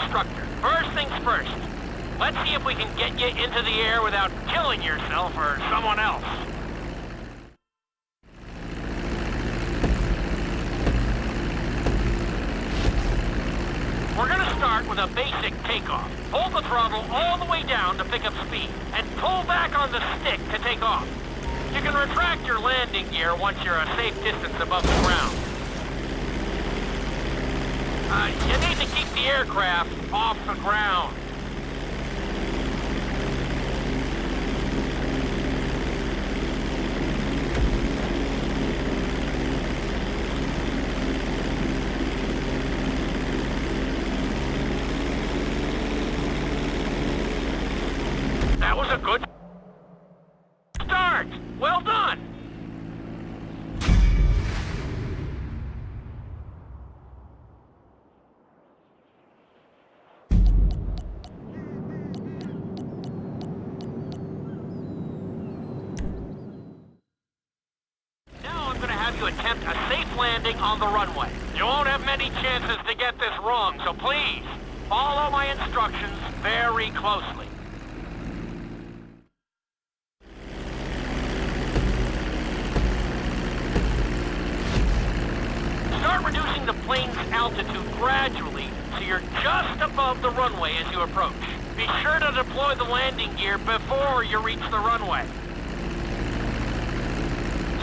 instructor. First things first. Let's see if we can get you into the air without killing yourself or someone else. We're gonna start with a basic takeoff. Hold the throttle all the way down to pick up speed, and pull back on the stick to take off. You can retract your landing gear once you're a safe distance above the ground. You need to keep the aircraft off the ground. That was a good start. Well done. Now I'm going to have you attempt a safe landing on the runway. You won't have many chances to get this wrong, so please follow my instructions very closely. Start reducing the plane's altitude gradually so you're just above the runway as you approach. Be sure to deploy the landing gear before you reach the runway.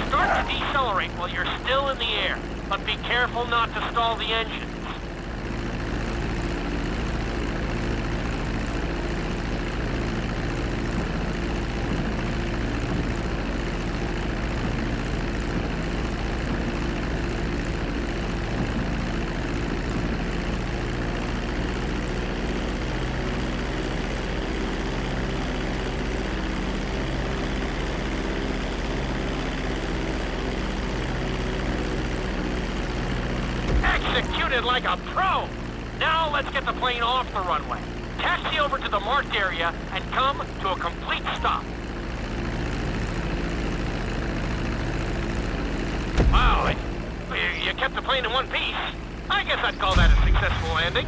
Start to decelerate while you're still in the air, but be careful not to stall the engines. Executed like a pro! Now let's get the plane off the runway. Taxi over to the marked area and come to a complete stop. Wow, you kept the plane in one piece. I guess I'd call that a successful landing.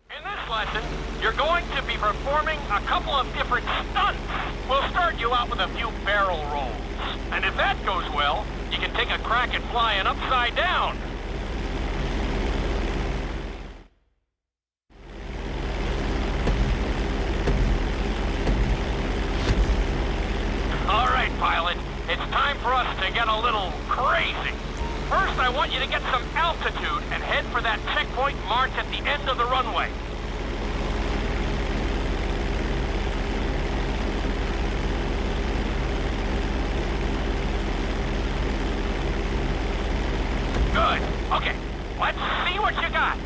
In this lesson, you're going to be performing a couple of different stunts. We'll start you out with a few barrel rolls. And if that goes well, you can take a crack at flying upside down. All right, pilot. It's time for us to get a little crazy. First, I want you to get some altitude and head for that checkpoint marked at the end of the runway. Good. Okay, let's see what you got.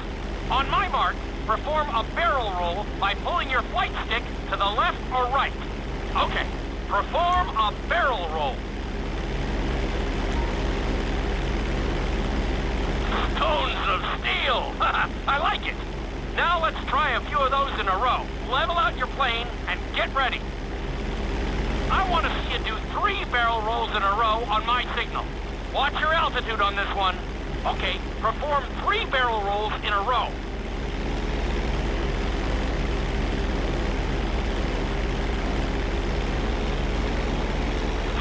On my mark, perform a barrel roll by pulling your flight stick to the left or right. Okay, perform a barrel roll. Stones of steel! I like it! Now let's try a few of those in a row. Level out your plane and get ready. I want to see you do 3 barrel rolls in a row on my signal. Watch your altitude on this one. Okay, perform 3 barrel rolls in a row.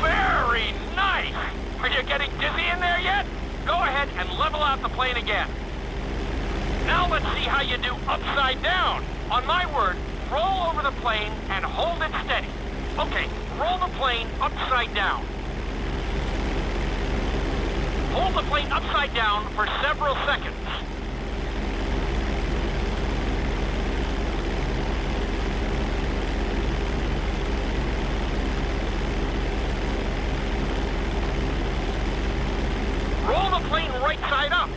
Very nice! Are you getting dizzy in there yet? Go ahead and level out the plane again. Now let's see how you do upside down. On my word, roll over the plane and hold it steady. Okay, roll the plane upside down. Hold the plane upside down for several seconds. Roll the plane right side up.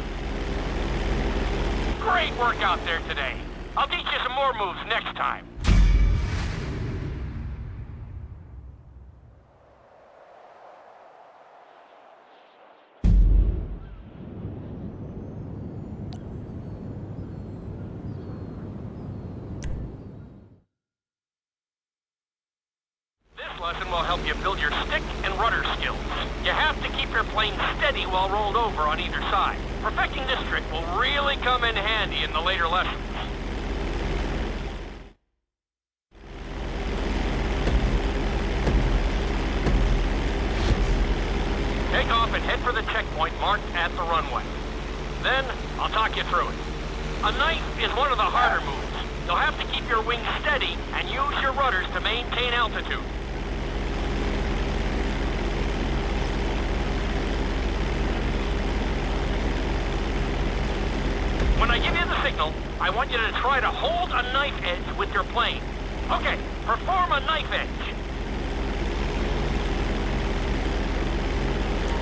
Great work out there today. I'll teach you some more moves next time. lesson will help you build your stick and rudder skills. You have to keep your plane steady while rolled over on either side. Perfecting this trick will really come in handy in the later lessons. Take off and head for the checkpoint marked at the runway. Then, I'll talk you through it. A knife is one of the harder moves. You'll have to keep your wings steady and use your rudders to maintain altitude. When I give you the signal, I want you to try to hold a knife edge with your plane. Okay, perform a knife edge.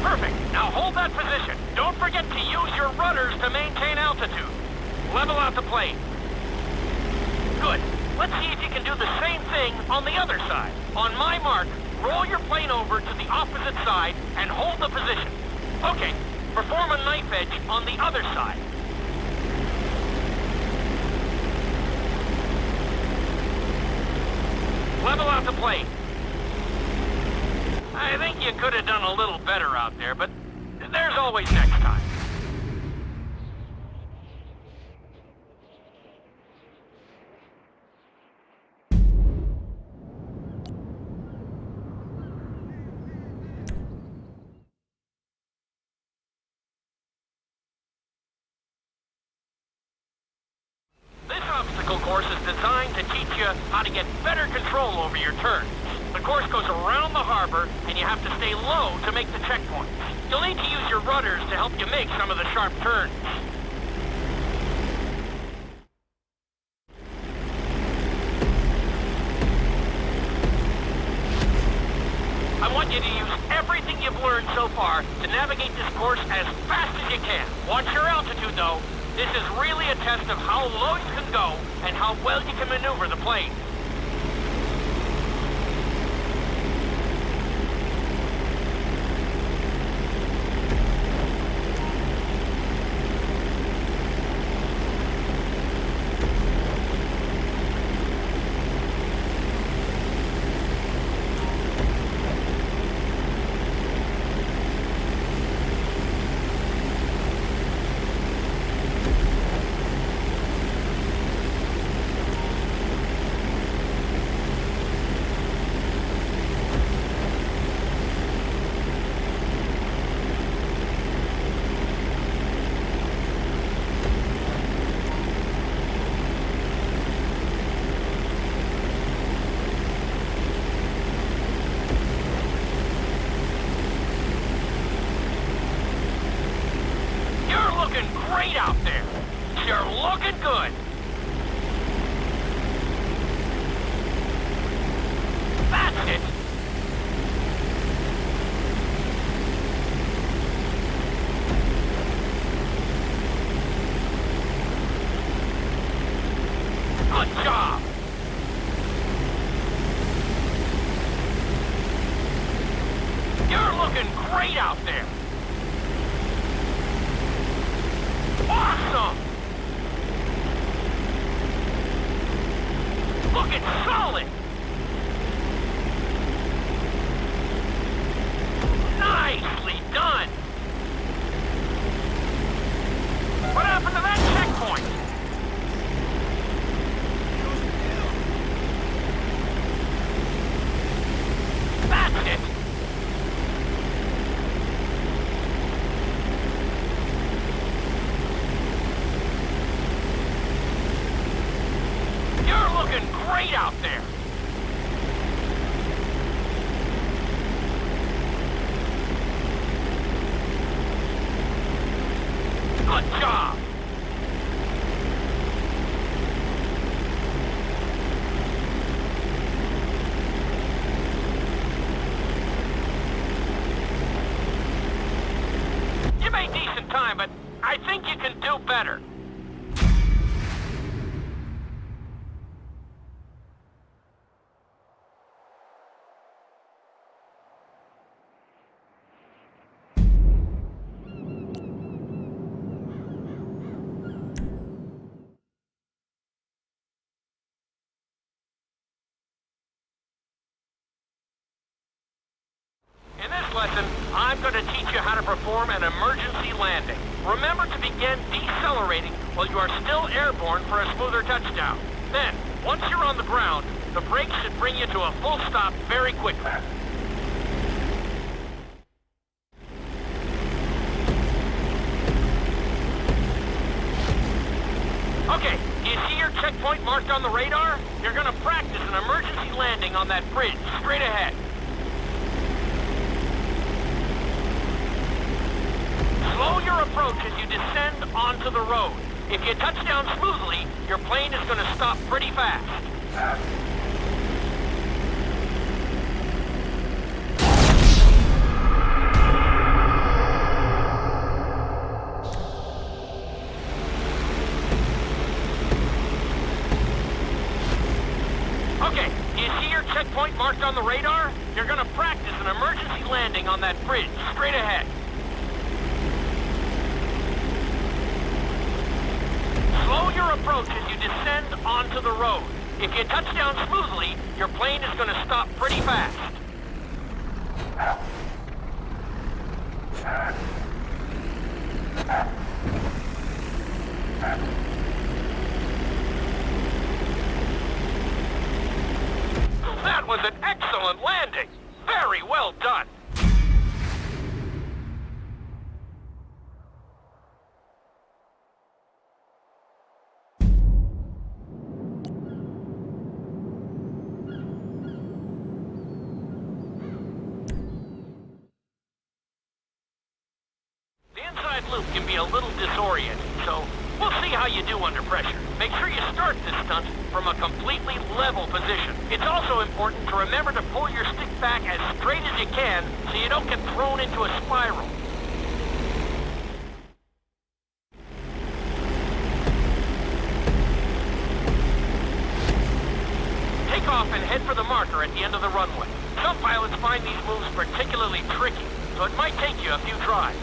Perfect. Now hold that position. Don't forget to use your rudders to maintain altitude. Level out the plane. Good. Let's see if you can do the same thing on the other side. On my mark, roll your plane over to the opposite side and hold the position. Okay, perform a knife edge on the other side. Level out the plane. I think you could have done a little better out there, but there's always next time. This obstacle course is designed to teach you how to get better control over your turns. The course goes around the harbor, and you have to stay low to make the checkpoints. You'll need to use your rudders to help you make some of the sharp turns. I want you to use everything you've learned so far to navigate this course as fast as you can. Watch your altitude, though. This is really a test of how low you can go and how well you can maneuver the plane. Great out there. You're looking good. That's it. Good job. You're looking great out there. Awesome! Looking solid! Nicely done! What happened to that checkpoint? That's it! Looking great out there. Good job. You made decent time, but I think you can do better. lesson, I'm going to teach you how to perform an emergency landing. Remember to begin decelerating while you are still airborne for a smoother touchdown. Then, once you're on the ground, the brakes should bring you to a full stop very quickly. Okay, do you see your checkpoint marked on the radar? You're gonna practice an emergency landing on that bridge, straight ahead. Slow your approach as you descend onto the road. If you touch down smoothly, your plane is gonna stop pretty fast. Okay, do you see your checkpoint marked on the radar? You're gonna practice an emergency landing on that bridge, straight ahead. Slow your approach as you descend onto the road. If you touch down smoothly, your plane is gonna stop pretty fast. That was an excellent landing. Very well done. The inside loop can be a little disorienting, so we'll see how you do under pressure. Make sure you start this stunt from a completely level position. It's also important to remember to pull your stick back as straight as you can so you don't get thrown into a spiral. Take off and head for the marker at the end of the runway. Some pilots find these moves particularly tricky, so it might take you a few tries.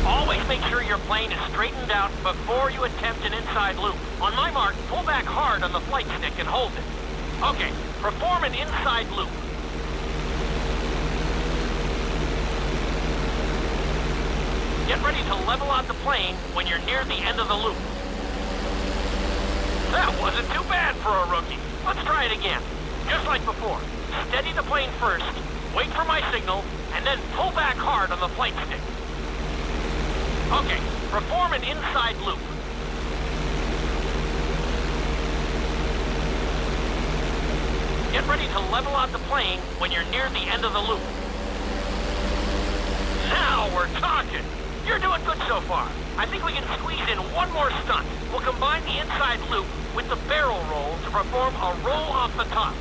Always make sure your plane is straightened out before you attempt an inside loop. On my mark, pull back hard on the flight stick and hold it. Okay, perform an inside loop. Get ready to level out the plane when you're near the end of the loop. That wasn't too bad for a rookie. Let's try it again. Just like before. Steady the plane first, wait for my signal, and then pull back hard on the flight stick. Okay, perform an inside loop. Get ready to level out the plane when you're near the end of the loop. Now we're talking! You're doing good so far. I think we can squeeze in one more stunt. We'll combine the inside loop with the barrel roll to perform a roll off the top.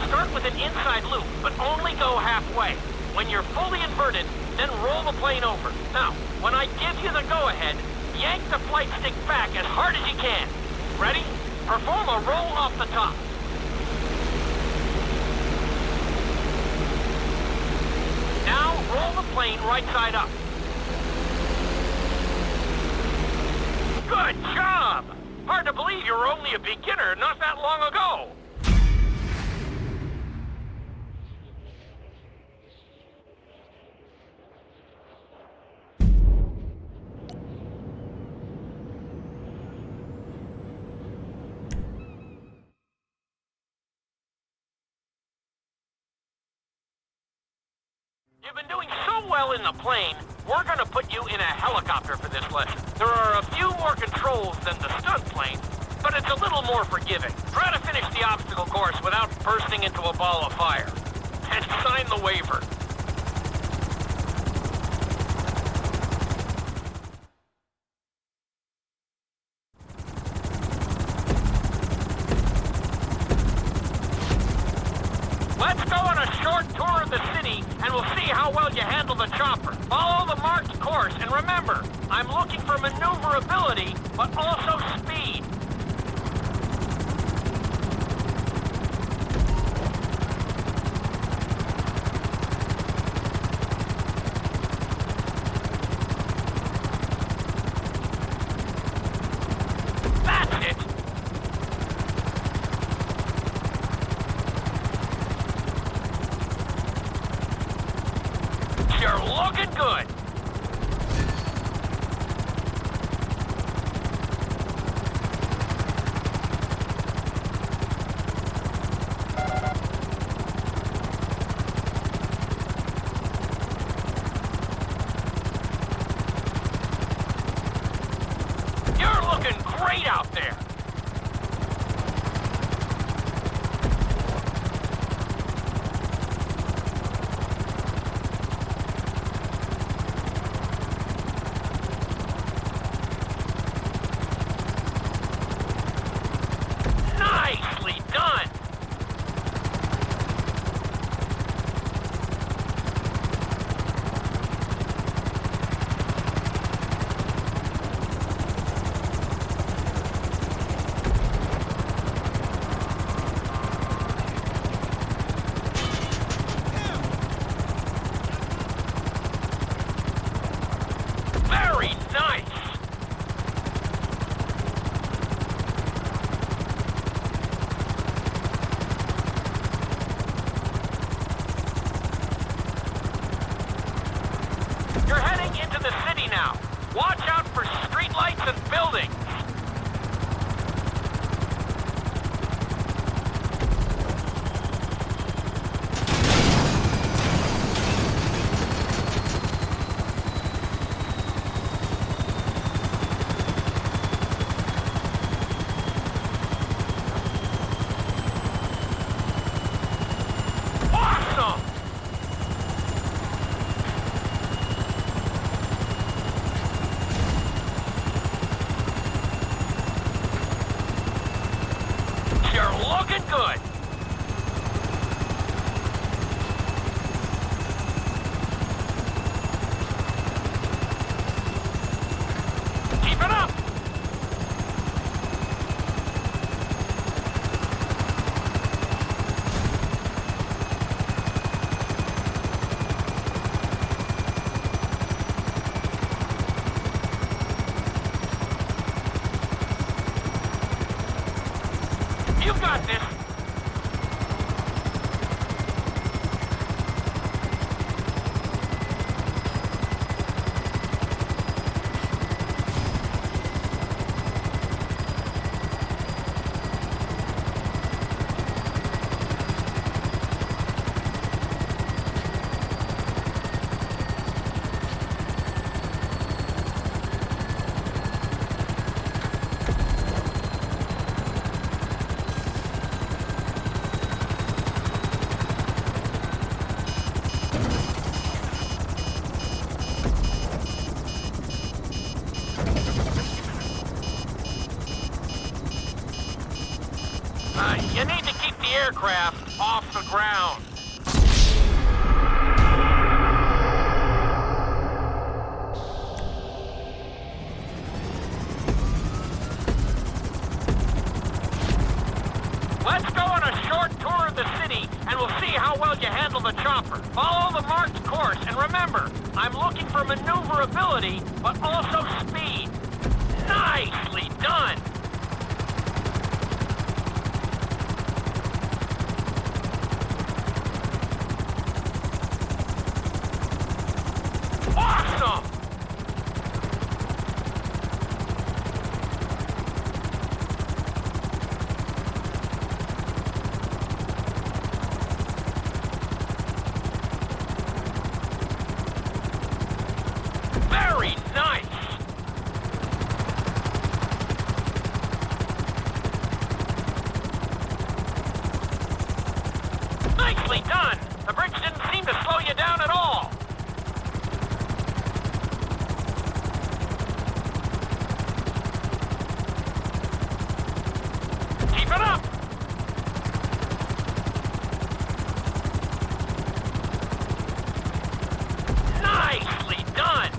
Start with an inside loop, but only go halfway. When you're fully inverted, then roll the plane over. Now, when I give you the go-ahead, yank the flight stick back as hard as you can. Ready? Perform a roll off the top. Now, roll the plane right side up. Good job! Hard to believe you were only a beginner not that long ago. You've been doing so well in the plane, we're gonna put you in a helicopter for this lesson. There are a few more controls than the stunt plane, but it's a little more forgiving. Try to finish the obstacle course without bursting into a ball of fire. And sign the waiver. Let's go on a short tour of the city, and we'll see how well you handle the chopper. Follow the marked course, and remember, I'm looking for maneuverability, but also speed. great out there. Nicely done. Very nice. You're heading into the city now. Watch out for streetlights and buildings. Awesome! You're looking good. Keep it up. You got this. You need to keep the aircraft off the ground. Let's go on a short tour of the city, and we'll see how well you handle the chopper. Follow the marked course, and remember, I'm looking for maneuverability, but also speed. Nicely done! Awesome! Very nice! Nicely done! The bridge didn't seem to slow you down at all. Keep it up! Nicely done!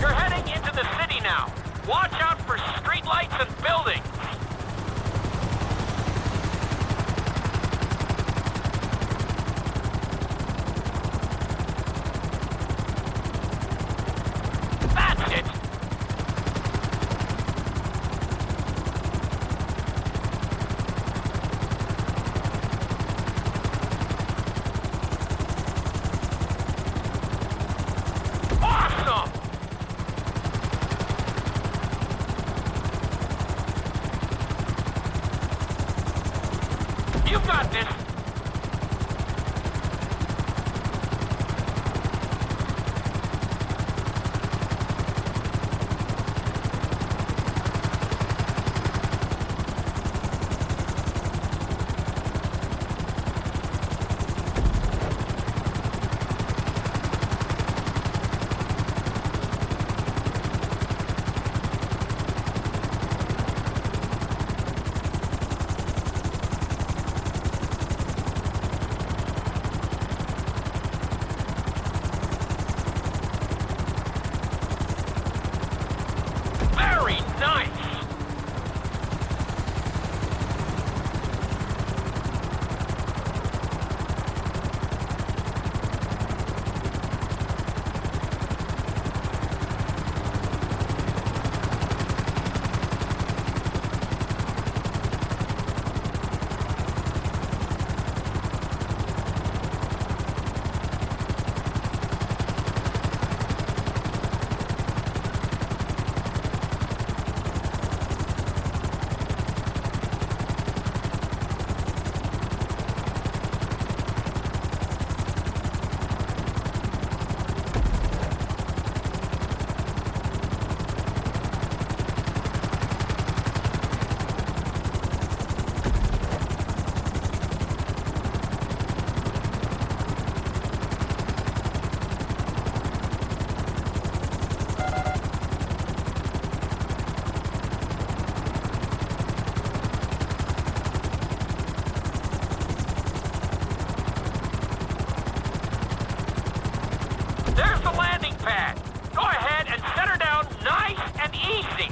You're heading into the city now. Watch out for streetlights and buildings. That's it. Awesome! You've got this. Very nice. There's the landing pad. Go ahead and set her down nice and easy.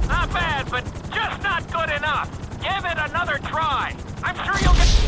Not bad, but just not good enough. Give it another try. I'm sure you'll get...